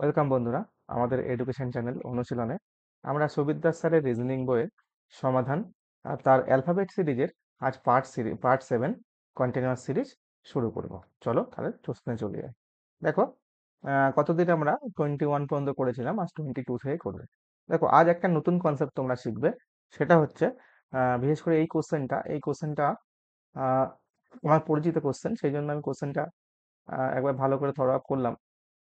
Welcome বন্ধুরা, আমাদের education channel অনুশীলনে আমরা সুবিদ্যার স্যারের রিজনিং বইয়ের সমাধান আর তার অ্যালফাবেট সিরিজের আজ পার্ট 7 কন্টিনিউয়াস সিরিজ শুরু করব। চলো তাহলে প্রশ্নে চলে যাই। দেখো, কতদিন আমরা 21 পর্যন্ত করেছিলাম, আজ 22 থেকে করবে। দেখো, আজ একটা নতুন কনসেপ্ট তোমরা শিখবে। সেটা হচ্ছে বিশেষ করে এই কোশ্চেনটা আমার পরিচিত কোশ্চেন, সেই জন্য আমি কোশ্চেনটা একবার ভালো করে থরো আপ করলাম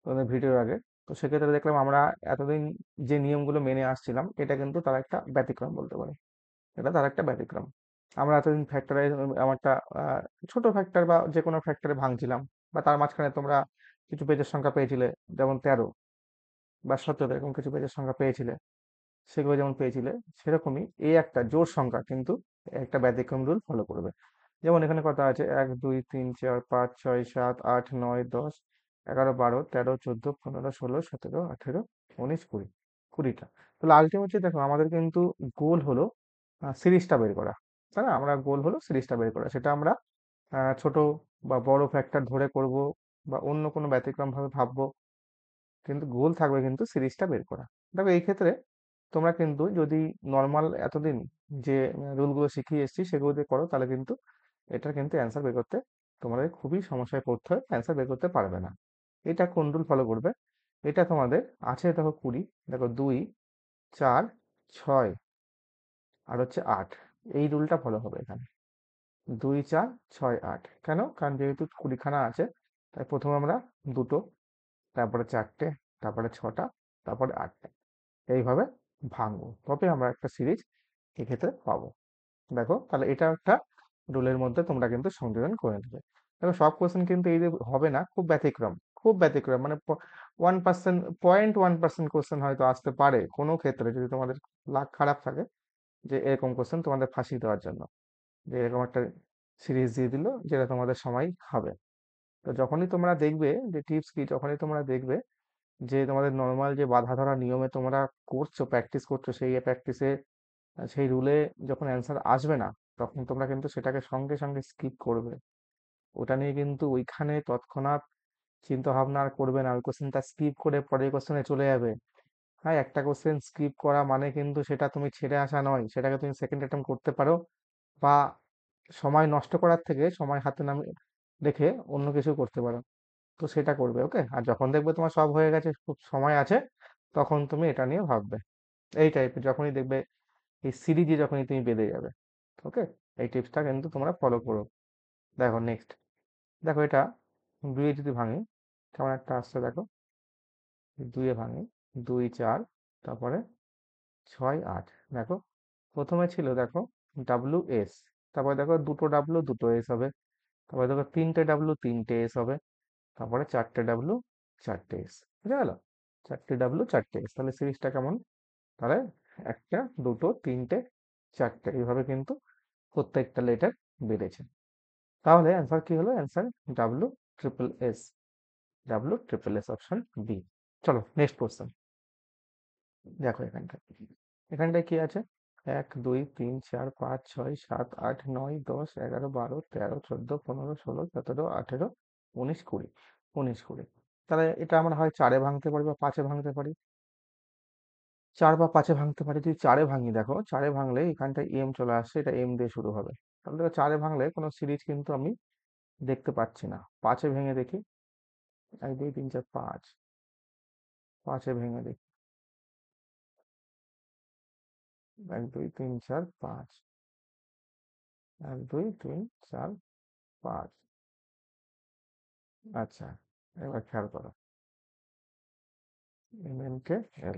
তোমাদের ভিডিওর আগে। তো সেক্ষেত্রে দেখলাম আমরা এতদিন যে নিয়মগুলো মেনে আসছিলাম, এটা কিন্তু তার একটা ব্যতিক্রম বলতে পারি। এটা তার একটা ব্যতিক্রম। আমরা এতদিন ফ্যাক্টরাইজ আমারটা আহ, ছোট ফ্যাক্টর বা যে কোনো ফ্যাক্টরে ভাঙছিলাম, বা তার মাঝখানে তোমরা কিছু পেজের সংখ্যা পেয়েছিলে, যেমন 13 বা 17, এরকম কিছু পেজের সংখ্যা পেয়েছিলে। সেগুলো যেমন পেয়েছিলে, সেরকমই এই একটা জোড় সংখ্যা কিন্তু একটা ব্যতিক্রম রুল ফলো করবে। যেমন এখানে কথা আছে 1 2 3 4 5 6 7 8 9 10 11 12 13 14 15 16 17 18 19 20, 20টা। তাহলে আলটিমেটলি দেখো, আমাদের কিন্তু গোল হলো সিরিজটা বের করা। তাই না? আমরা গোল হলো সিরিজটা বের করা, সেটা আমরা ছোট বা বড় ফ্যাক্টর ধরে করব, বা অন্য কোনো ব্যতিক্রম ভাবে ভাববো, কিন্তু গোল থাকবে কিন্তু সিরিজটা বের করা। দেখো, এই ক্ষেত্রে তোমরা কিন্তু যদি নর্মাল এতদিন যে রুলগুলো শিখিয়ে এসেছি সেগুলো দিয়ে করো, তাহলে কিন্তু এটার কিন্তু অ্যান্সার বের করতে তোমাদের খুবই সমস্যায় পড়তে হয়, অ্যান্সার বের করতে পারবে না। এটা কোন রুল ফলো করবে? এটা তোমাদের আছে, দেখো 20, দেখো 2 4 6 আর হচ্ছে 8, এই রুলটা ফলো হবে এখানে। 2 4 6 8, কেন? কারণ যেহেতু 20খানা আছে, তাই প্রথমে আমরা দুটো, তারপরে 4টে, তারপরে 6টা, তারপরে 8টে, এইভাবে ভাঙবো, তবে আমরা একটা সিরিজ এক্ষেত্রে পাবো। দেখো, তাহলে এটা একটা রুলের মধ্যে তোমরা কিন্তু সংযোজন করে নেবে। দেখো, সব কোশ্চেন কিন্তু এই যে হবে না, খুব ব্যতিক্রম, খুব ব্যতিক্রম, মানে 1%, 0.1% কোশ্চেন হয়তো আসতে পারে কোনো ক্ষেত্রে, যদি তোমাদের লাক খারাপ থাকে, যে এরকম কোশ্চেন তোমাদের ফাঁসি দেওয়ার জন্য, যে এরকম একটা সিরিজ দিয়ে দিল যেটা তোমাদের সময় খাবে। তো যখনই তোমরা দেখবে যে টিপস কি, যখনই তোমরা দেখবে যে তোমাদের নর্মাল যে বাঁধা ধরা নিয়মে তোমরা করছো, প্র্যাকটিস করছো, সেই প্র্যাকটিসে সেই রুলে যখন অ্যান্সার আসবে না, তখন তোমরা কিন্তু সেটাকে সঙ্গে সঙ্গে স্কিপ করবে। ওটা নিয়ে কিন্তু ওইখানে তৎক্ষণাৎ চিন্তা ভাবনা আর করবে না, ওই কোশ্চেনটা স্কিপ করে পরের কোশ্চেনে চলে যাবে। হ্যাঁ, একটা কোশ্চেন স্কিপ করা মানে কিন্তু সেটা তুমি ছেড়ে আসা নয়, সেটাকে তুমি সেকেন্ড অ্যাটেম্প করতে পারো, বা সময় নষ্ট করার থেকে সময় হাতে নামে রেখে অন্য কিছু করতে পারো। তো সেটা করবে, ওকে? আর যখন দেখবে তোমার সব হয়ে গেছে, খুব সময় আছে, তখন তুমি এটা নিয়ে ভাববে। এই টাইপের যখনই দেখবে, এই সিরিজে যখনই তুমি বেঁধে যাবে, ওকে? এই টিপসটা কিন্তু তোমরা ফলো করো। দেখো নেক্সট, দেখো এটা 2-এ যদি ভাঙি, কেমন একটা আসছে দেখো। 2-এ ভাঙি, 2 4, তারপরে 6 8। দেখো, প্রথমে ছিল দেখো WS, তারপরে দেখো দুটো ডাব্লু দুটো এস হবে, তারপরে দেখো তিনটে ডাব্লু তিনটে এস হবে, তারপরে চারটে ডাব্লু চারটে এস। বুঝে গেল? চারটে ডাব্লু চারটে এস, তাহলে সিরিজটা কেমন? তাহলে একটা, দুটো, তিনটে, চারটে, এইভাবে কিন্তু প্রত্যেকটা লেটার বেড়েছে। তাহলে অ্যান্সার কি হলো? Answer WSSS, WSSS, option B. চলো নেক্সট কোশ্চেন। দেখো এখানটায় কি আছে? 1 2 3 4 5 6 7 8 9 10 11 12 13 14 15 16 17 18 19 20, 19 20। তাহলে এটা আমরা হয় 4-এ ভাঙতে পারি বা 5-এ ভাঙতে পারি। 4 বা 5-এ ভাঙতে পারি। যদি 4-এ ভাঙি, দেখো 4-এ ভাঙলে এখানটায় এম চলে আসছে, এটা এম দিয়ে শুরু হবে। তাহলে দেখো, 4-এ ভাঙলে কোনো সিরিজ কিন্তু আমি দেখতে পাচ্ছি না। 5-এ ভেঙে দেখি, 1 2 3 4 5, 5-এ ভেঙে দেখি, 1 2 3 4 5, 1 2 3 4 5। আচ্ছা, এবার খেয়াল করো, এম এন কে এল।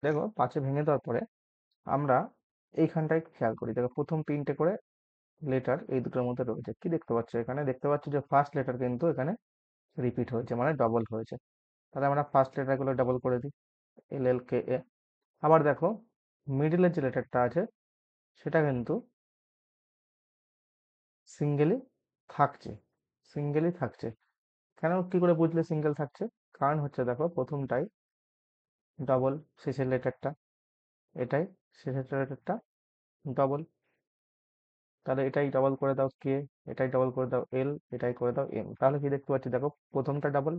দেখো, 5-এ ভেঙে দেওয়ার পরে আমরা এইখানটায় খেয়াল করি, দেখো প্রথম 3টে করে লেটার এই দুটোর মধ্যে রয়েছে। কি দেখতে পাচ্ছ? এখানে দেখতে পাচ্ছ যে ফার্স্ট লেটার কিন্তু এখানে রিপিট হয়েছে, মানে ডবল হয়েছে। তাহলে আমরা ফার্স্ট লেটারগুলো ডবল করে দিই, LLKA। আবার দেখো, মিডিলের যে লেটারটা আছে সেটা কিন্তু সিঙ্গেলই থাকছে, সিঙ্গেলই থাকছে। কেন, কি করে বুঝলে সিঙ্গেল থাকছে? কারণ হচ্ছে দেখো, প্রথমটাই ডবল, শেষের লেটারটা এটাই, শেষের লেটারটা ডবল। তাহলে এটাই ডবল করে দাও কে, এটাই ডবল করে দাও এল, এটাই করে দাও এম। তাহলে কি দেখতে পাচ্ছি? দেখো, প্রথমটা ডাবল,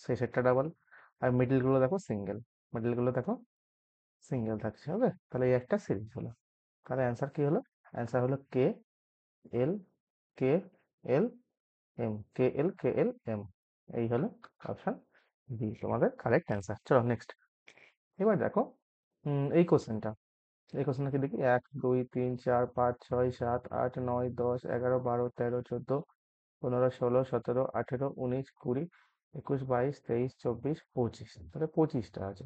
শেষেরটা ডাবল। আর মিডল গুলো দেখো সিঙ্গেল, মিডল গুলো দেখো সিঙ্গেল থাকছে। ওকে, তাহলে এই একটা সিরিজ হলো। তাহলে অ্যান্সার কি হলো? অ্যান্সার হলো কে এল কে এল এম, কে এল কে এল এম। এই হলো অপশন বি তোমাদের কারেক্ট অ্যান্সার। চলো নেক্সট। এবার দেখো এই কোশ্চেনটা, এই কোশ্চেনটা কি দেখি, 1 2 3 4 5 6 7 8 9 10 11 12 13 14 15 16 17 18 19 20 21 22 23 24 25, তাহলে 25টা আছে।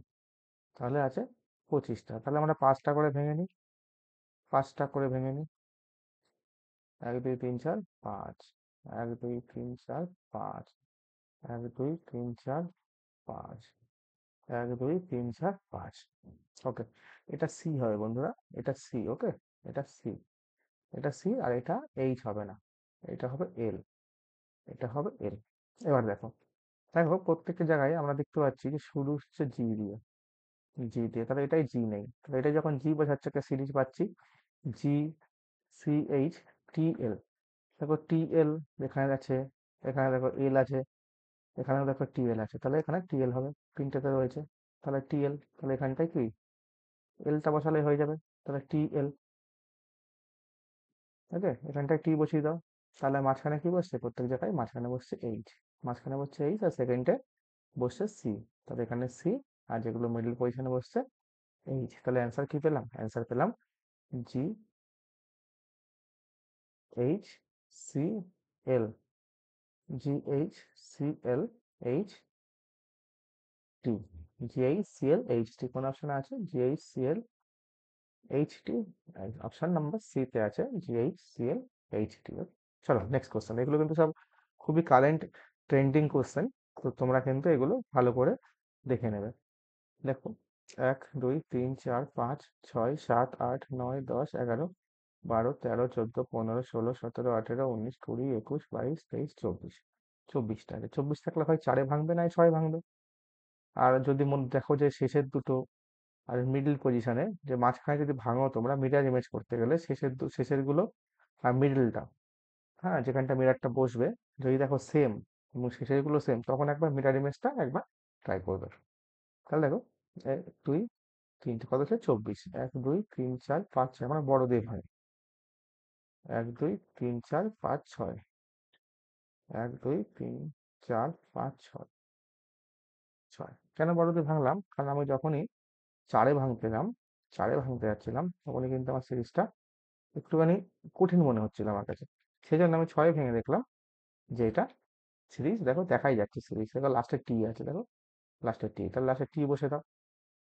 তাহলে আছে 25টা, তাহলে আমরা পাঁচটা করে ভেঙে নিই, পাঁচটা করে ভেঙে নিই। 1 2 3 4 5, 1 2 3 4 5, 1 2 3 4 5, 1 2 3 4 5। ওকে, এটা সি হবে বন্ধুরা, এটা সি। ওকে, এটা সি, এটা সি, আর এটা এইচ হবে না, এটা হবে এল, এটা হবে এল। এবার দেখো, দেখো প্রত্যেকটা জায়গায় আমরা দেখতে পাচ্ছি যে শুরু হচ্ছে জি দিয়ে, জি দিয়ে, তাহলে এটাই জি নেই, তাহলে এটা যখন জি বোঝাচ্ছে একটা সিরিজ পাচ্ছি, জি সি এইচ টি এল। দেখো টি এল এখানে আছে, এখানে দেখো এল আছে, এখানেও দেখো টি এল আছে, তাহলে এখানে টি এল হবে, তিনটেতে রয়েছে, তাহলে টি এল, তাহলে এখানটায় কি এলটা বসালে হয়ে যাবে, তাহলে টি এল। ওকে, এখানটায় টি বসিয়ে দাও, তাহলে মাঝখানে কি বসছে, প্রত্যেক জায়গায় মাঝখানে বসছে এইচ, মাঝখানে বসছে এইচ, আর সেকেন্ডে বসছে সি, তাহলে এখানে সি, আর যেগুলো মিডল পজিশনে বসছে এইচ। তাহলে অ্যান্সার কি পেলাম? অ্যান্সার পেলাম G H C L, G H C L H T, G H C L H T. কোন অপশনে আছে? G H C L H T, option number C তে আছে G H C L H T. চলো next question, এগুলো কিন্তু সব খুবই কারেন্ট ট্রেন্ডিং কোশ্চেন, তো তোমরা কিন্তু এগুলো ভালো করে দেখে নেবে। দেখো 1 2 3 4 5 6 7 8 9 10 11 12 13 14 15 16 17 18 19 20 21 22 23 24 24টা আছে, 24 থাকলে হয় চারে ভাঙবে না ছয় ভাঙবে। আর যদি মনে দেখো যে শেষের দুটো আর মিডল পজিশনে, যে মাঝখানে যদি ভাঙো তোমরা মিরর ইমেজ করতে গেলে শেষের গুলো আর মিডলটা, হ্যাঁ যেখানটা মিররটা বসবে, যদি দেখো সেম এবং শেষের গুলো সেম, তখন একবার মিরর ইমেজটা একবার ট্রাই করবে। তাহলে দেখো 1 2 3, কত হচ্ছে 24, 1 2 3 4 5 6, আমরা বড় দিয়ে ভাঙি, 1 2 3 4 5 6, 1 2 3 4 5 6 6। কেন বড় দিয়ে ভাঙলাম? কারণ আমি যখনই চারে ভাঙতে গেলাম, চারে ভাঙতে যাচ্ছিলাম, তখনই কিন্তু আমার সিরিজটা একটুখানি কঠিন মনে হচ্ছিল আমার কাছে, সেই জন্য আমি ছয়ে ভেঙে দেখলাম যে এটা সিরিজ, দেখো দেখাই যাচ্ছে সিরিজ, দেখো লাস্টে টি আছে, দেখো লাস্টে টি, তাহলে লাস্টে টি বসে দাও,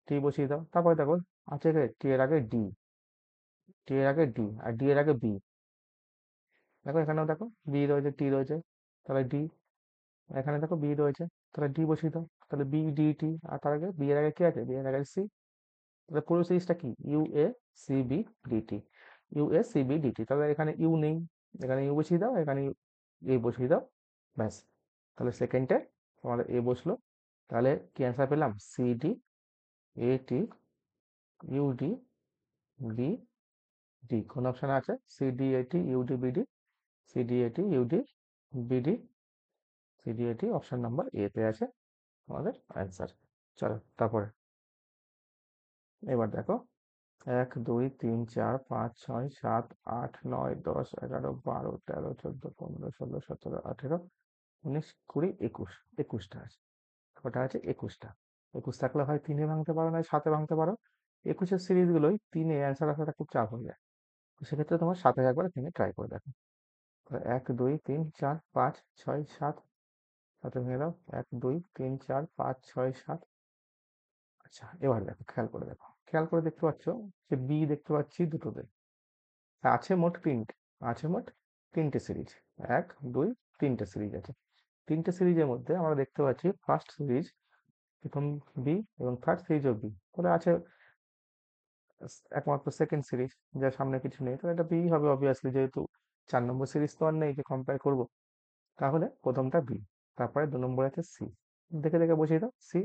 টি বসিয়ে দাও, তারপরে দেখো আছে টি এর আগে ডি, টি এর আগে ডি, আর ডি এর আগে বি, দেখো এখানেও দেখো বি রয়েছে, টি রয়েছে, তাহলে ডি, এখানে দেখো বি রয়েছে, তাহলে ডি বসিয়ে দাও, তাহলে বি ডি টি, আর তার আগে বি এর আগে কি আছে, বি এর আগে সি, তাহলে পুরো সিরিজটা কি U A C B D T, U A C B D T. তাহলে এখানে ইউ নেই, এখানে ইউ বসিয়ে দাও, এখানে এ বসিয়ে দাও, ব্যাস। তাহলে সেকেন্ডে তোমাদের এ বসলো, তাহলে কি অ্যান্সার পেলাম? C D A T U D B D. কোন অপশন আছে? C D A T U D B D, C D A T U D B D, C D A T option number A তে আছে আমাদের answer. চলো তারপরে এবার দেখো 1 2 3 4 5 6 7 8 9 10 11 12 13 14 15 16 17 18 19 20 21, 21টা আছে, 21টা। 21 থাকলে হয় তিনে ভাঙতে পারো, নয় সাথে ভাঙতে পারো। 21এর সিরিজ গুলোই তিনে অ্যান্সার আসাটা খুব চাপ হয়ে যায়, তো সেক্ষেত্রে তোমার সাথে একবার ভেঙে ট্রাই করে দেখো। 1 2 3 4 5 6 7, সাথে ভেঙে দাও, 1 2 3 4 5 6 7। আচ্ছা এবার দেখো, খেয়াল করে দেখো, খেয়াল করে দেখতে পাচ্ছ যে বি দেখতে পাচ্ছি দুটোতে, আছে মোট তিনটে, আছে মোট তিনটে সিরিজ, 1 2 3টে সিরিজ আছে। তিনটে সিরিজের মধ্যে আমরা দেখতে পাচ্ছি ফার্স্ট সিরিজ প্রথম বি, এবং থার্ড সিরিজও বি, তাহলে আছে একমাত্র সেকেন্ড সিরিজ, যার সামনে কিছু নেই, তাহলে এটা বি হবে অবভিয়াসলি, যেহেতু 4 নম্বর সিরিজ তো আর নেই যে কম্পেয়ার করবো। তাহলে প্রথমটা বি, তারপরে 2 নম্বর আছে সি, দেখে দেখে বসিয়ে দাও সি।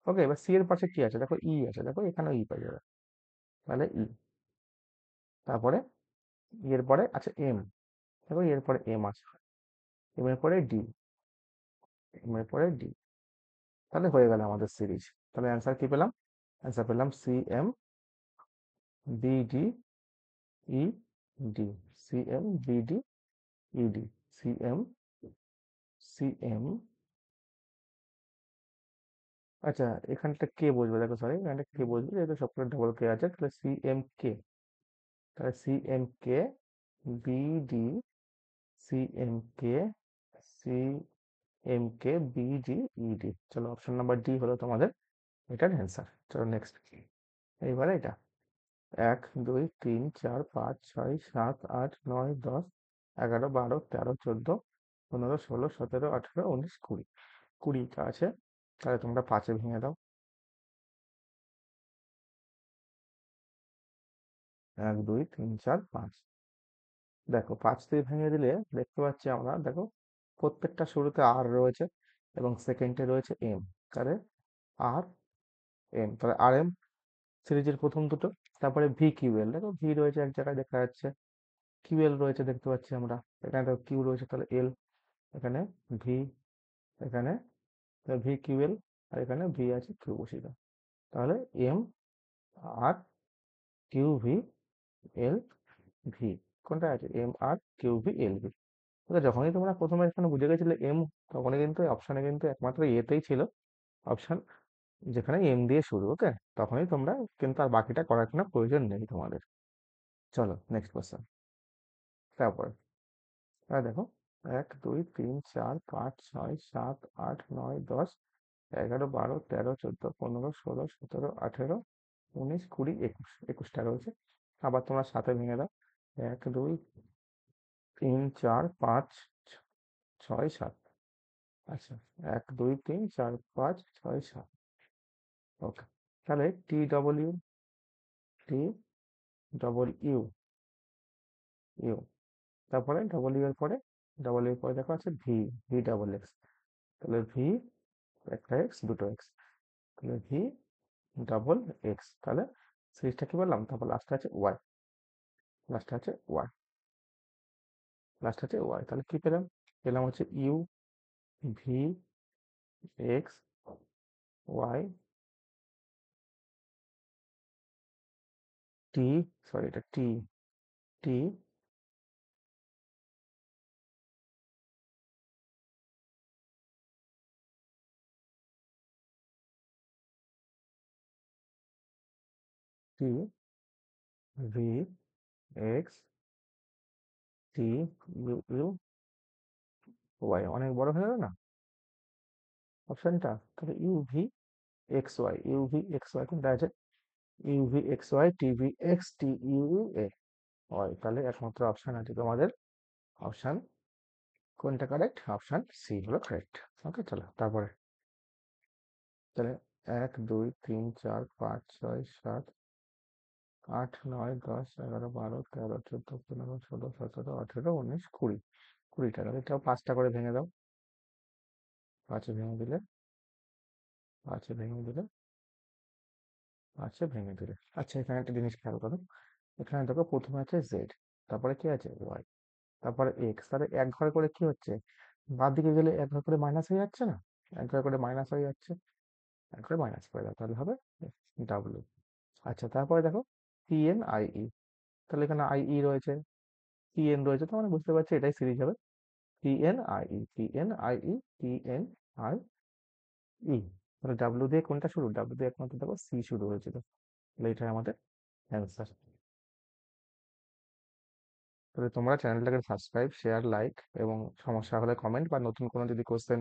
ওকে, এবার সি এর পাশে কি আছে, দেখো ই আছে, দেখো এখানেও ই পেয়ে যাবে, তাহলে ই। তারপরে এর পরে আছে এম, দেখো এর পরে এম আছে, এম এর পরে ডি, এম এর পরে ডি, তাহলে হয়ে গেল আমাদের সিরিজ। তাহলে অ্যান্সার কি পেলাম? অ্যান্সার পেলাম CM BD ED, CM BD ED, CM। আচ্ছা, এখানটা কে বসবে? দেখো সরি, এখানটা কে বসবে? যেহেতু সবকটা ডবল কে আছে, তাহলে CM K। তাহলে CM K BD, CM K BD ED। চলো, অপশন নাম্বার ডি হলো তোমাদের এটার অ্যান্সার। চলো নেক্সট। এইবারে এটা 1 2 3 4 5 6 7 8 9 10 11 12 13 14 15 16 17 18 19 20টা আছে। তাহলে তোমরা পাঁচে ভেঙে দাও। 1 2 3 4 5। দেখো, 5 দিয়ে ভেঙে দিলে দেখতে পাচ্ছি আমরা, দেখো প্রত্যেকটা শুরুতে আর রয়েছে এবং সেকেন্ডে রয়েছে এম। তাহলে আর এম, তাহলে আর এম সিরিজের প্রথম দুটো। তারপরে ভি কিউএল, দেখো ভি রয়েছে এক জায়গায় দেখা যাচ্ছে, কিউএল রয়েছে দেখতে পাচ্ছি আমরা, এখানে দেখো কিউ রয়েছে, তাহলে এল, এখানে ভি, এখানে ভি কিউএল, আর এখানে ভি আছে, কিউ বসিয়ে দাও। তাহলে M R Q V L V, কোনটা আছে? M R Q V L V. যখনই তোমরা প্রথমে এখানে বুঝে গেছিলে এম, তখনই কিন্তু অপশানে কিন্তু একমাত্র এতেই ছিল অপশন যেখানে এম দিয়ে শুরু। ওকে, তখনই তোমরা কিন্তু আর বাকিটা করার কোনো প্রয়োজন নেই তোমাদের। চলো নেক্সট কোয়েশ্চেন। তারপর দেখো, 1 2 3 4 5 6 7 8 9 10 11 12 13 14 15 16 17 18 19 20 21, 21টা রয়েছে। আবার তোমরা সাথে ভেঙে দাও। 1 2 3 4 5 6 7। আচ্ছা, 1 2 3 4 5 6 7। ওকে, তাহলে টি ডবল ইউ, তারপরে ডবল ইউ এর পরে, দেখো আছে ভি, ভি ডবল এক্স। তাহলে ভি একটা এক্স, দুটো এক্স, তাহলে ভি ডবল এক্স। তাহলে সিরিজটা কি বললাম? তারপর লাস্টে আছে ওয়াই, লাস্টে আছে ওয়াই, লাস্টে আছে ওয়াই। তাহলে কি পেলাম? পেলাম হচ্ছে U V X Y T, sorry এটা T, T T V X T U U Y. অনেক বড় হয়ে গেল না অপশনটা? তাহলে ইউ ভি এক্স ওয়াই কোনটা আছে? U V X Y TV X T U A Y. তাহলে একমাত্র অপশন আছে তোমাদের, অপশন কোনটা কারেক্ট? অপশন সি হলো কারেক্ট। ওকে, চলো তারপরে। তাহলে 1 2 3 4 5 6 7 8 9 10 11 12 13 14 15 16 17 18 19 20টা। তাহলে এটাও 5টা করে ভেঙে দাও। পাঁচে ভেঙে দিলে, পাঁচে ভেঙে দিলে, পাঁচে ভেঙে দিলে। আচ্ছা, এখানে একটা জিনিস খেয়াল করো। এখানে দেখো প্রথমে আছে জেড, তারপরে কি আছে? ওয়াই, তারপরে এক্স। তাহলে এক ঘর করে কি হচ্ছে? বাদ দিকে গেলে এক ঘর করে মাইনাস হয়ে যাচ্ছে না? এক ঘর করে মাইনাস হয়ে যাচ্ছে, এক ঘরে মাইনাস করে দাও, তাহলে হবে ডাব্লু। আচ্ছা, তারপরে দেখো PNIE। তাহলে এখানে আইই রয়েছে, পিএন রয়েছে, তো মানে বুঝতে পারছি এটাই সিরিজ হবে। PNIE PNIE PNIE। তাহলে ডাব্লু দিয়ে কোনটা শুরু? ডাব্লু দিয়ে একমাত্র দেখো সি শুরু হয়েছিল, তাহলে এটাই আমাদের অ্যান্সার। তাহলে তোমরা চ্যানেলটাকে সাবস্ক্রাইব, শেয়ার, লাইক এবং সমস্যা হলে কমেন্ট, বা নতুন কোনো যদি কোশ্চেন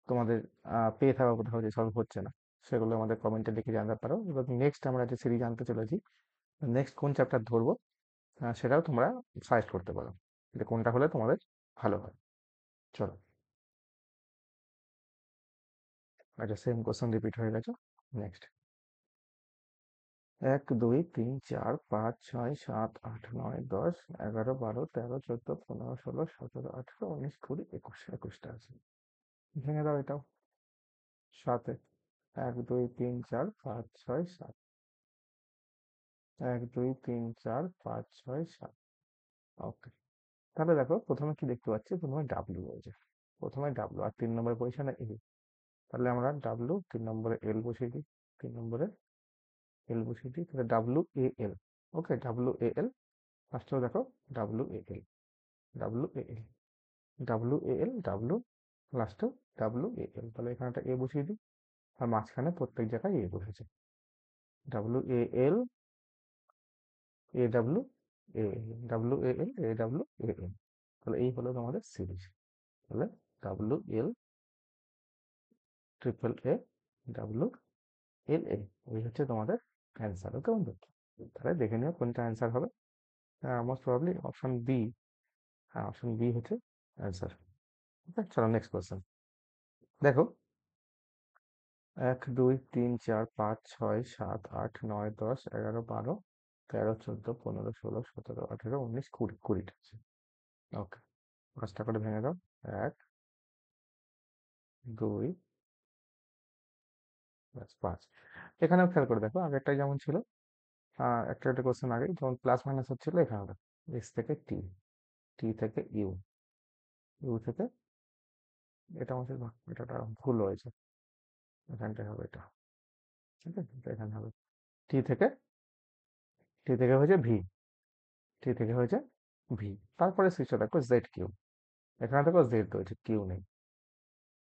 তোমাদের পেয়ে থাকো কোথাও যে সলভ হচ্ছে না, সেগুলো আমাদের কমেন্টে লিখে জানাতে পারো। এবং নেক্সট আমরা যে সিরিজ আনতে চলেছি, নেক্সট কোন চ্যাপ্টার ধরবো, সেটাও তোমরা সাজেস্ট করতে পারো যে কোনটা হলে তোমাদের ভালো হয়। চলো, আচ্ছা, সেম কোশ্চেন রিপিট হয়ে গেছে। নেক্সট। 1 2 3 4 5 6 7 8 9 10 11 12 13 14 15 16 17 18 19 20 21টা আছে। ভেঙে দাও এটাও। সাথে 1 2 3 4 5 6 7। 1 2 3 4 5 6 7। ওকে, তাহলে দেখো প্রথমে কি দেখতে পাচ্ছি? প্রথমে ডাব্লিউ রয়েছে, প্রথমে ডাব্লিউ, আর 3 নম্বর পজিশনে এ। তাহলে আমরা ডাব্লু, 3 নম্বরে এল বসিয়ে দিই, 3 নম্বরে এল বসিয়ে দিই, তাহলে W A L. Okay, W A L. ফার্স্টেও দেখো W A L, W A L, W A L, W, লাস্টেও ডাব্লু এ এল। তাহলে এখানে একটা এ বসিয়ে দিই, আর মাঝখানে প্রত্যেক জায়গায় এ বসেছে, W A L, A W, A L, W A L, A W, A L. তাহলে এই হলো তোমাদের সিরিজ। তাহলে W L, triple A, W L A, এই হচ্ছে তোমাদের অ্যান্সার। ওকে বন্ধু, তাহলে দেখে নিও কোনটা অ্যান্সার হবে। Most probably option B. হ্যাঁ, অপশন বি হচ্ছে অ্যান্সার। ওকে, চলো নেক্সট কোয়েশ্চেন দেখো। 1 2 3 4 5 6 7 8 9 10 11 12 13 14 15 16 17 18 19 20 আছে। ওকে, 5টা করে ভেঙে দাও। 1 2 5। এখানেও খেয়াল করে দেখো, আগেরটাই যেমন ছিল, একটা একটা কোশ্চেন আগে যেমন প্লাস মাইনাস হচ্ছিল, এখানে দেখো এক্স থেকে টি, টি থেকে ইউ, ইউ থেকে, এটা আমাদের এটা ভুল হয়েছে, এখানটায় হবে এটা। ঠিক আছে, তো এখানে হবে টি থেকে, টি থেকে হয়েছে ভি, টি থেকে হয়েছে ভি। তারপরে সিস্টেম দেখো জেড কিউ, এখানে দেখো জেড রয়েছে, কিউ নেই,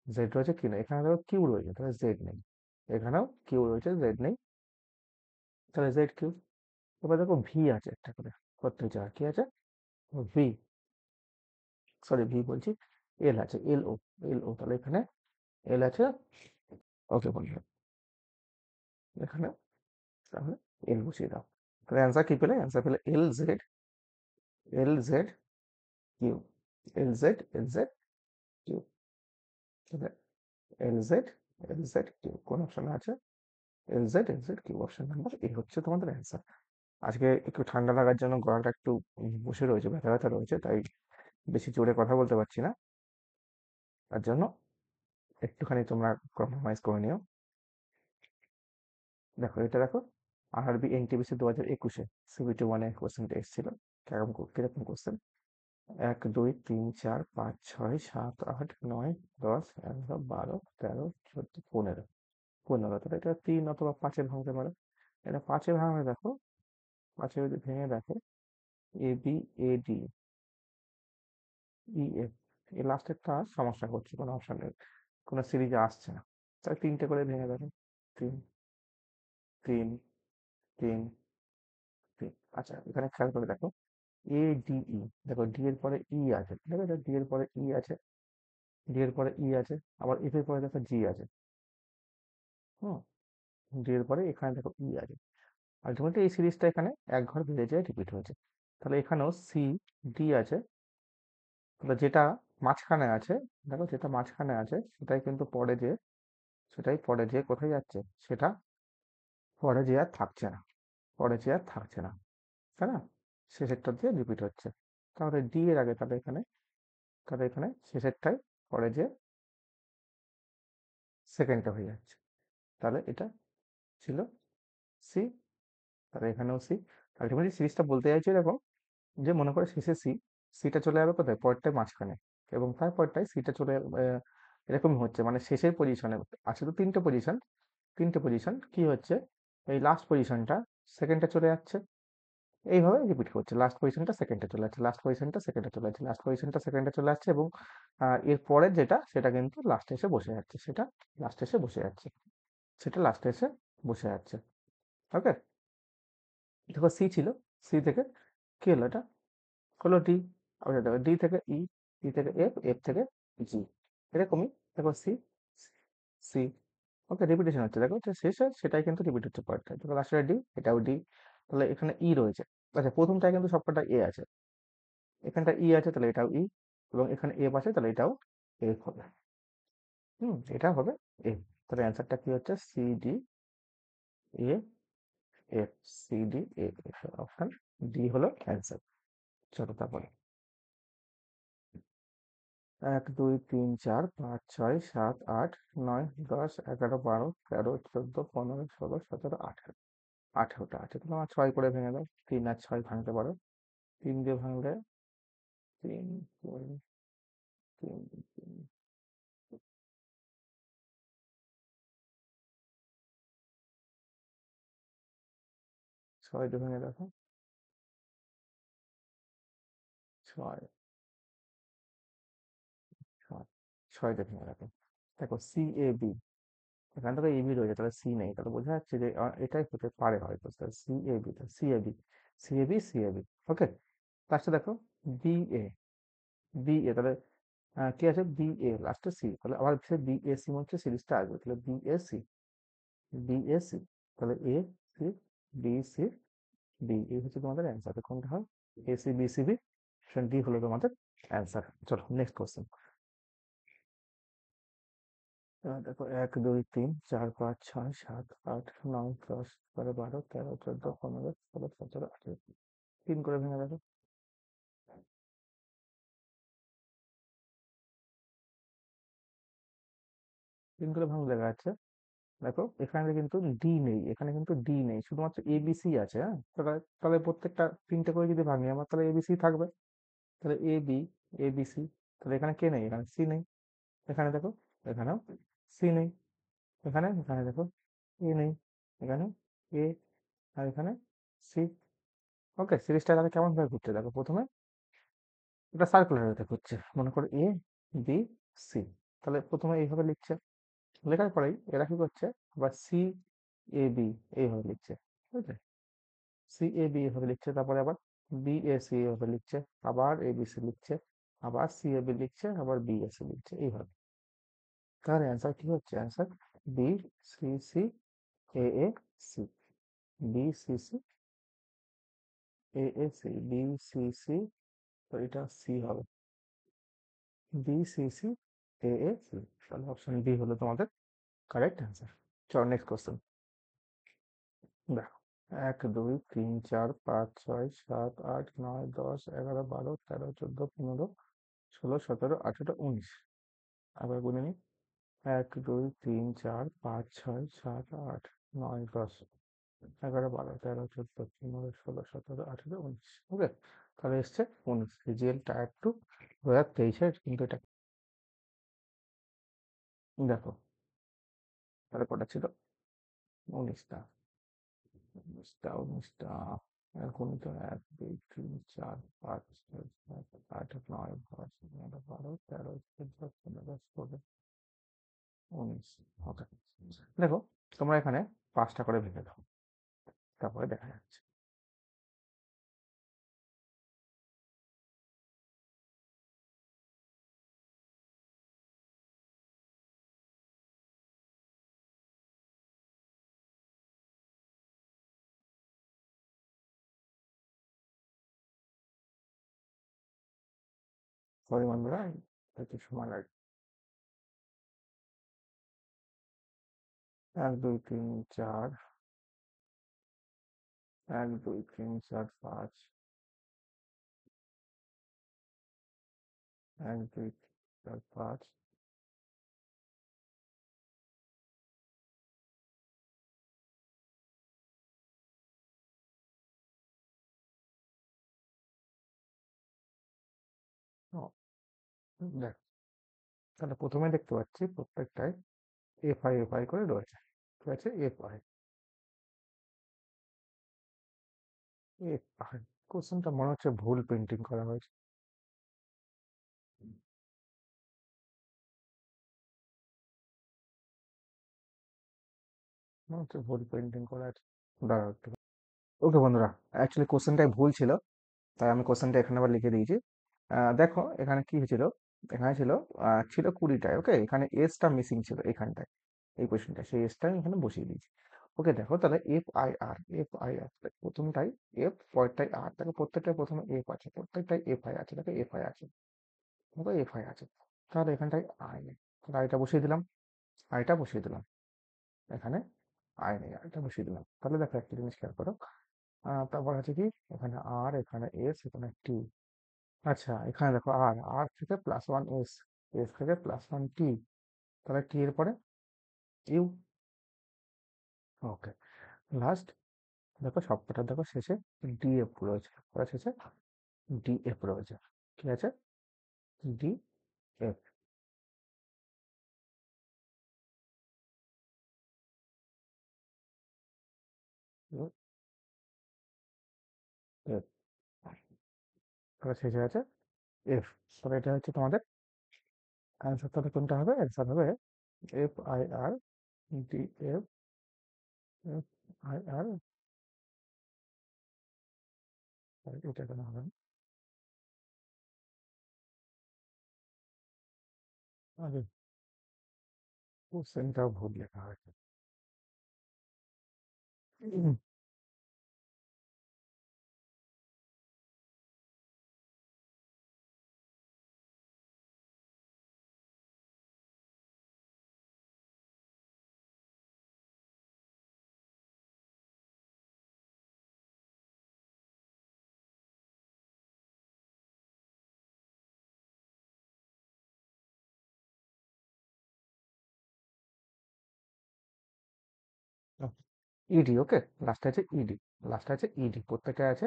জেড রয়েছে, কিউ নেই, এখানে দেখো কিউ রয়েছে, তাহলে জেড নেই, এখানেও কিউ রয়েছে, জেড নেই, তাহলে জেড কিউ। এবার দেখো ভি আছে একটা করে প্রত্যেক জায়গায়, কি আছে, ভি, সরি ভি বলছি, এল আছে, এল ও, এল ও, তাহলে এখানে এল আছে। ওকে বন্ধু, এখানে তাহলে এল বসিয়ে দাও। তাহলে অ্যান্সার কি পেলে, অ্যান্সার পেলে L Z, L Z Q, L Z, L Z Q. তাহলে L Z, L Z Q কোন অপশনে আছে, L Z, L Z Q, option number A হচ্ছে তোমাদের অ্যান্সার। আজকে একটু ঠান্ডা লাগার জন্য গলাটা একটু বসে রয়েছে, ব্যথা ব্যথা রয়েছে, তাই বেশি জোরে কথা বলতে পারছি না, তার জন্য একটুখানি তোমরা কম্প্রোমাইজ করে নিও। দেখো এটা দেখো, আরআরবি এনটিপিসি 2021-এ সিবিটি 1-এ কোশ্চেনটা এসেছিল। কিরকম কোশ্চেন, 1 2 3 4 5 6 7 8 9 10 11 12 13 14 15, তাহলে এটা 3 অথবা 5-এ ভাঙতে পারে। এটা 5-এ ভাঙলে দেখো, 5-এ যদি ভেঙে দেখো, A B, A D, E F, এই লাস্টেরটা সমস্যা করছে, কোনো অপশনের কোনো সিরিজে আসছে না, তাই 3টে করে ভেঙে দেখো, 3 3 3 3। আচ্ছা, এখানে খেয়াল করে দেখো, এ ডি ই, দেখো ডি এর পরে ই আছে, দেখো এটা ডি এর পরে ই আছে, ডি এর পরে ই আছে, আবার এফ এর পরে দেখো জি আছে, হুম, ডি এর পরে এখানে দেখো ই আছে। আলটিমেটলি এই সিরিজটা এখানে এক ঘর বেড়ে যায়, রিপিট হয়েছে। তাহলে এখানেও সি ডি আছে, তাহলে যেটা মাঝখানে আছে, দেখো যেটা মাঝখানে আছে সেটাই কিন্তু পরে যে, সেটাই পরে যে কোথায় যাচ্ছে, সেটা পরে যে আর থাকছে না, পরে যে আর থাকছে না, তাই না, শেষেরটা দিয়ে রিপিট হচ্ছে। তাহলে ডি এর আগে, তাহলে এখানে, তাহলে এখানে শেষেরটাই পরে যে সেকেন্ডটা হয়ে যাচ্ছে, তাহলে এটা ছিল সি, তাহলে এখানেও সি। আলটিমেটলি সিরিজটা বলতে চাইছে এরকম, যে মনে করে শেষে সি, সিটা চলে যাবে কোথায়, পরেরটায় মাঝখানে, এবং তারপরটায় সিটা চলে এরকমই হচ্ছে, মানে শেষের পজিশনে আছে তো 3টে পজিশন, 3টে পজিশন কি হচ্ছে, এই লাস্ট পজিশনটা সেকেন্ডে চলে যাচ্ছে, এইভাবে রিপিট করছে, লাস্ট পজিশনটা সেকেন্ডে চলে যাচ্ছে, লাস্ট পজিশনটা সেকেন্ডে চলে যাচ্ছে, লাস্ট পজিশনটা সেকেন্ডে চলে যাচ্ছে, এবং এর পরের যেটা সেটা কিন্তু লাস্টে এসে বসে যাচ্ছে, সেটা লাস্টে এসে বসে যাচ্ছে, সেটা লাস্টে এসে বসে যাচ্ছে। ওকে, দেখো সি ছিল, সি থেকে কি হলো, এটা হলো ডি, আবার দেখো ডি থেকে ই, ই থেকে এফ, এফ থেকে জি, এরকমই। দেখো সি, সি, ওকে, রিপিটেশন হচ্ছে, দেখো যে শেষ হয় সেটাই কিন্তু রিপিট হচ্ছে পরেরটা, দেখো লাস্টে ডি, এটাও ডি, তাহলে এখানে ই রয়েছে। আচ্ছা, প্রথমটায় কিন্তু সবকটা এ আছে, এখানটা ই আছে, তাহলে এটাও ই, এবং এখানে এফ আছে, তাহলে এটাও এফ হবে, এটা হবে এফ। তাহলে অ্যান্সারটা কি হচ্ছে, C D A F, C D A F, option D হলো অ্যান্সার। চলো তারপরে, 1 2 3 4 5 6 7 8 9 10 11 12 13 14 15 16 17 18, 18টা আছে, তাহলে আমার 6 করে ভেঙে দাও, 3 আর 6 ভাঙতে পারো, 3 দিয়ে ভাঙলে 3 3 3 3 ছয় দিয়ে ভেঙে দেখো, ছয়, ছয়, ছয় দিয়ে ভেঙে দেখো। দেখো সি এ বি, এখান থেকে এবি রয়েছে, তাহলে সি নেই, তাহলে বোঝা যাচ্ছে যে এটাই হতে পারে হয়তো, C A B, C A B, C A B, C A B. ওকে, লাস্টে দেখো বি এ, বি এ, তাহলে কি আছে, বি এ লাস্টে সি, তাহলে আবার সে বি এ সি মধ্যে সিরিজটা আসবে, তাহলে B A C, B A C, তাহলে A C B C D, এই হচ্ছে তোমাদের অ্যান্সার। কোনটা হয়, A C B C B, D হলো তোমাদের অ্যান্সার। চলো নেক্সট কোশ্চেন। দেখো 1 2 3 4 5 6 7 8 9 10 11 12 13 14 15 16 17 18, তিন করে ভেঙে দেখো, তিন করে ভাঙলে দেখা যাচ্ছে। দেখো এখানে কিন্তু ডি নেই, এখানে কিন্তু ডি নেই, শুধুমাত্র এবিসি আছে। হ্যাঁ, তাহলে তাহলে প্রত্যেকটা তিনটে করে যদি ভাঙি আমার, তাহলে এবিসি থাকবে, তাহলে এ বি, এবিসি, তাহলে এখানে কে নেই, এখানে সি নেই, এখানে দেখো এখানেও সি নেই, এখানে এখানে দেখো এ নেই, এখানে এ, আর এখানে সি। ওকে, সিরিজটা তাহলে কেমন ভাবে ঘুরছে দেখো, প্রথমে এটা সার্কুলার হতে ঘুরছে, মনে করো এ বি সি, তাহলে প্রথমে এইভাবে লিখছে, লেখার পরেই এরা কি করছে, আবার সি এ বি এইভাবে লিখছে, বুঝলে, সি এ বি এভাবে লিখছে, তারপরে আবার বি এ সি এভাবে লিখছে, আবার এ বি সি লিখছে, আবার সি এ বি লিখছে, আবার বি এ সি লিখছে এইভাবে। তার অ্যান্সার কি হচ্ছে, answer B C C A A C, B C C A A C, B C C, তো এটা সি হবে, B C C A A C, তাহলে অপশন বি হলো তোমাদের কারেক্ট অ্যান্সার। চলো নেক্সট কোশ্চেন দেখো, 1 2 3 4 5 6 7 8 9 10 11 12 13 14 15 16 17 18 19, আবার গুনে নিই, 1 2 3 4 5 6 7 8 9 10 11 12 13 14 15 16 17 18 19। ওকে, তাহলে এসছে 19, রিজিএল টায়ার 2 2023-এর, কিন্তু এটা দেখো, তাহলে কটা ছিল, 19টা, 19টা, এখন তো 1 2 3 4 5 6 7 8 9 10 11 12 13 14 15 16 19। ওকে, দেখো তোমরা এখানে 5টা করে ভেঙে দাও, তারপরে দেখা যাচ্ছে। সরি বন্ধুরা, একটু সময় লাগে। 1 2 3 4, 1 2 3 4 5, 1 2 4 5, ও, দেখ, তাহলে প্রথমে দেখতে পাচ্ছি প্রত্যেকটাই এফ আই এফ আই করে রয়েছে, ঠিক আছে, এফ আই এফ আই। কোশ্চেনটা মনে হচ্ছে ভুল প্রিন্টিং করা হয়েছে, মনে হচ্ছে ভুল প্রিন্টিং করা আছে, দাঁড়াও একটু। ওকে বন্ধুরা, অ্যাকচুয়ালি কোশ্চেনটাই ভুল ছিল, তাই আমি কোশ্চেনটা এখানে আবার লিখে দিয়েছি। দেখো এখানে কি হয়েছিল, এখানে ছিল ছিল 20টায়, ওকে, এখানে এসটা মিসিং ছিল এখানটায়, এই কোশ্চেনটা, সেই এসটা আমি এখানে বসিয়ে দিয়েছি। ওকে, দেখো তাহলে F I R, F I R, প্রথমটাই এফ, পরেরটাই আর, দেখো প্রত্যেকটাই প্রথমে এফ আছে, প্রত্যেকটাই এফ আই আছে, দেখো এফ আই আছে, দেখো এফ আই আছে, তাহলে এখানটায় আই নেই, তাহলে আইটা বসিয়ে দিলাম, আইটা বসিয়ে দিলাম, এখানে আই নেই, আইটা বসিয়ে দিলাম, তাহলে দেখো একটা জিনিস খেয়াল করো, তারপর আছে কি, এখানে আর, এখানে এস, এখানে টি, আচ্ছা এখানে দেখো আর, আর থেকে +1 এস, এস থেকে +1 টি, তাহলে টি এর পরে ইউ। ওকে, লাস্ট দেখো সবকটা দেখো শেষে ডিএফ রয়েছে, ওরা শেষে ডিএফ রয়েছে, ঠিক আছে, ডিএফ। এফ, তাহলে শেষে আছে এফ। তাহলে এটা হচ্ছে তোমাদের অ্যান্সার। তাহলে কোনটা হবে? অ্যান্সার হবে FIR DF, FIR। এটা কেন হবে না? আরে কোশ্চেনটাও ভুল লেখা হয়েছে। ইডি, ওকে। লাস্টে আছে ইডি, লাস্টে আছে ইডি, প্রত্যেকটা আছে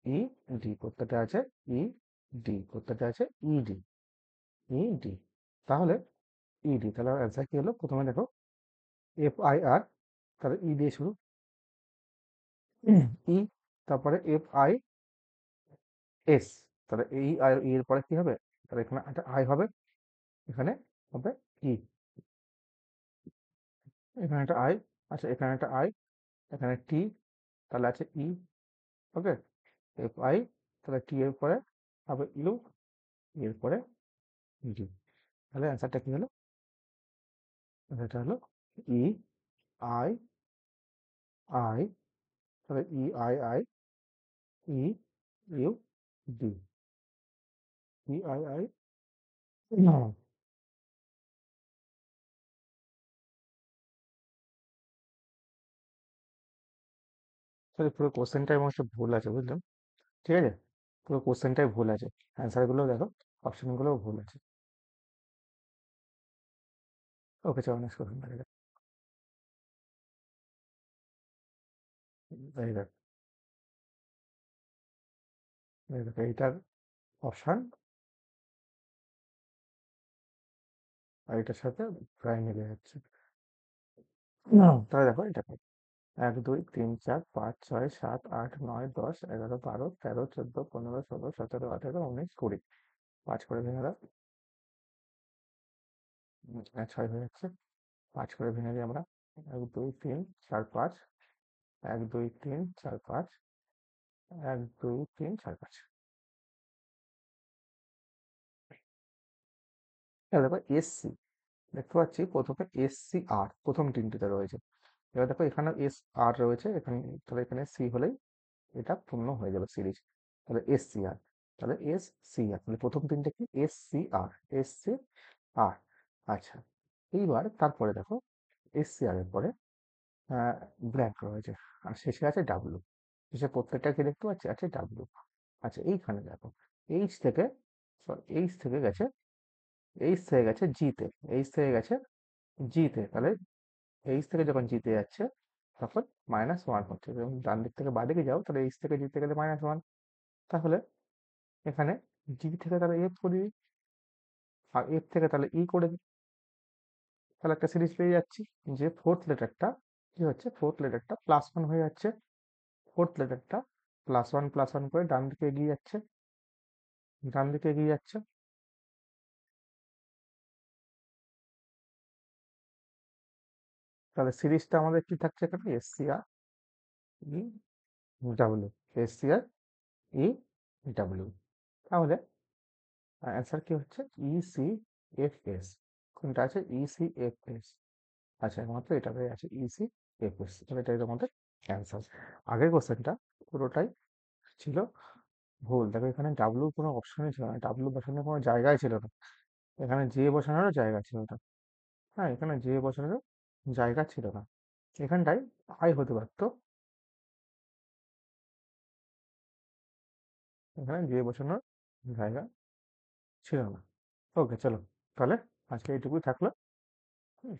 ই ডি, প্রত্যেকটা আছে ই ডি, প্রত্যেকটা আছে ইডি, ইডি। তাহলে ইডি, তাহলে অ্যান্সার কি হলো? প্রথমে দেখো FIR, তাহলে ই দিয়ে শুরু, ই, তারপরে FIS, তাহলে এই আর ই এর পরে কি হবে? তাহলে এখানে একটা আই হবে, এখানে হবে ই, এখানে একটা আই, আচ্ছা এখানে একটা আই, এখানে টি, তাহলে আছে ই, ওকে। FI, তাহলে টি এর পরে হবে ইউ, এর পরে ডি। তাহলে অ্যান্সারটা কি হলো? এটা হলো ই আই আই, তাহলে EIIEUD, EII। সরি, পুরো কোশ্চেনটাই মনে হচ্ছে ভুল আছে, বুঝলেন? ঠিক আছে, পুরো কোশ্চেনটাই ভুল আছে, অ্যান্সারগুলো দেখো, অপশনগুলোও ভুল আছে। ওকে, চলো নেক্সট কোশ্চেন দেখা যাক। এই দেখ, এই দেখো এইটার অপশন আর এটার সাথে প্রায় মিলে যাচ্ছে। তাহলে দেখো এটা 1 2 3 4 5 6 7 8 9 10 11 12 13 14 15 16 17 18 19 20, 5 করে ভেঙে দাও। 6 হয়ে যাচ্ছে, 5 করে ভেঙে দিই আমরা। 1 2 3 4 5, 1 2 3 4 5, 1 2 3 4 5। এবার দেখো এসসি, দেখতে পাচ্ছি প্রথমে SCR প্রথম তিনটিতে রয়েছে। এবার দেখো এখানে SR রয়েছে এখানে, তাহলে এখানে সি হলেই এটা পূর্ণ হয়ে যাবে সিরিজ। তাহলে SCR, তাহলে SCR, তাহলে প্রথম তিনটে কি? SCR। আচ্ছা, এইবার তারপরে দেখো SCR এর পরে ব্ল্যাঙ্ক রয়েছে, আর শেষে আছে ডাব্লু। শেষে প্রত্যেকটা কি দেখতে পাচ্ছি আছে ডাব্লু। আচ্ছা, এইখানে দেখো এইচ থেকে, এইচ থেকে গেছে, এইচ থেকে গেছে জিতে, এইচ থেকে গেছে জিতে, তাহলে এইচ থেকে যখন জিতে যাচ্ছে তখন -1 হচ্ছে। এবং ডান দিক থেকে বাঁ দিকে যাও, তাহলে এইচ থেকে জিতে গেলে -1। তাহলে এখানে জি থেকে তাহলে এফ করে দিই, আর এফ থেকে তাহলে ই করে দিই, তাহলে একটা সিরিজ পেয়ে যাচ্ছি যে ফোর্থ লেটারটা কি হচ্ছে, ফোর্থ লেটারটা +1 হয়ে যাচ্ছে, ফোর্থ লেটারটা +1 করে ডান দিকে এগিয়ে যাচ্ছে, ডান দিকে এগিয়ে যাচ্ছে। তাহলে সিরিজটা আমাদের কি থাকছে এখানে? SCR E SCR E W। তাহলে অ্যান্সার কি হচ্ছে? ECFS। কোনটা আছে? ECFS। আচ্ছা, একমাত্র এটা হয়ে আছে ECFS, তাহলে এটাই তোমাদের অ্যান্সার। আগের কোশ্চেনটা পুরোটাই ছিল ভুল। দেখো এখানে ডাব্লু কোনো অপশনই ছিল না, ডাব্লু বসানোর কোনো জায়গায় ছিল না, এখানে জে বসানোরও জায়গা ছিল না। হ্যাঁ, এখানে জে বসানোরও জায়গা ছিল না, এখানটায় আই হতে পারতো, এখানে জে বসানোর জায়গা ছিল না। ওকে, চলো তাহলে আজকে এইটুকুই থাকলো। হুম।